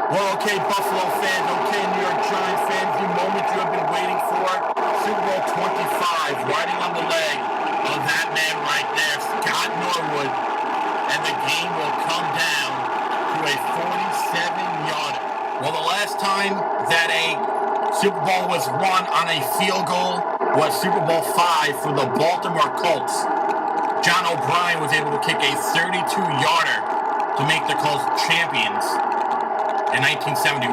Well, okay, Buffalo fans, okay, New York Giants fans, the moment you have been waiting for, Super Bowl 25, riding on the leg of that man right there, Scott Norwood, and the game will come down to a 47-yarder. Well, the last time that a Super Bowl was won on a field goal was Super Bowl V for the Baltimore Colts. John O'Brien was able to kick a 32-yarder to make the Colts champions in 1971.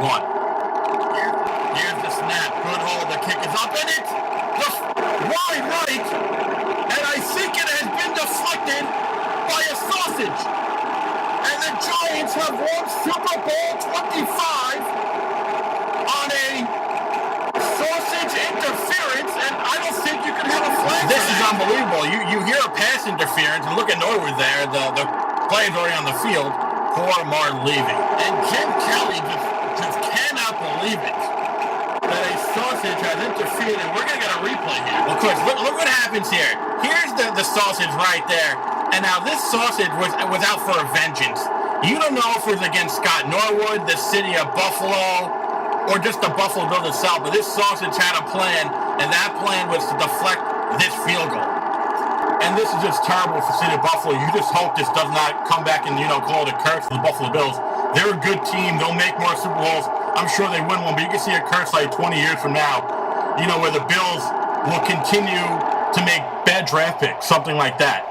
Here's the snap. Good hold. The kick is up in it. Just wide right. And I think it has been deflected by a sausage. And the Giants have won Super Bowl 25 on a sausage interference. And I don't think you can have a flag. This is unbelievable. You hear a pass interference, and look at Norwood there. The player's already on the field. Poor Martin Levy. And Jim Kelly just cannot believe it that a sausage has interfered, and we're going to get a replay here. Of course, look what happens here. Here's the sausage right there. And now this sausage was out for a vengeance. You don't know if it was against Scott Norwood, the city of Buffalo, or just the Buffalo Bills itself, but this sausage had a plan, and that plan was to deflect this field goal. And this is just terrible for the city of Buffalo. You just hope this does not come back and, call it a curse for the Buffalo Bills. They're a good team. They'll make more Super Bowls. I'm sure they win one, but you can see a curse like 20 years from now, where the Bills will continue to make bad draft picks, something like that.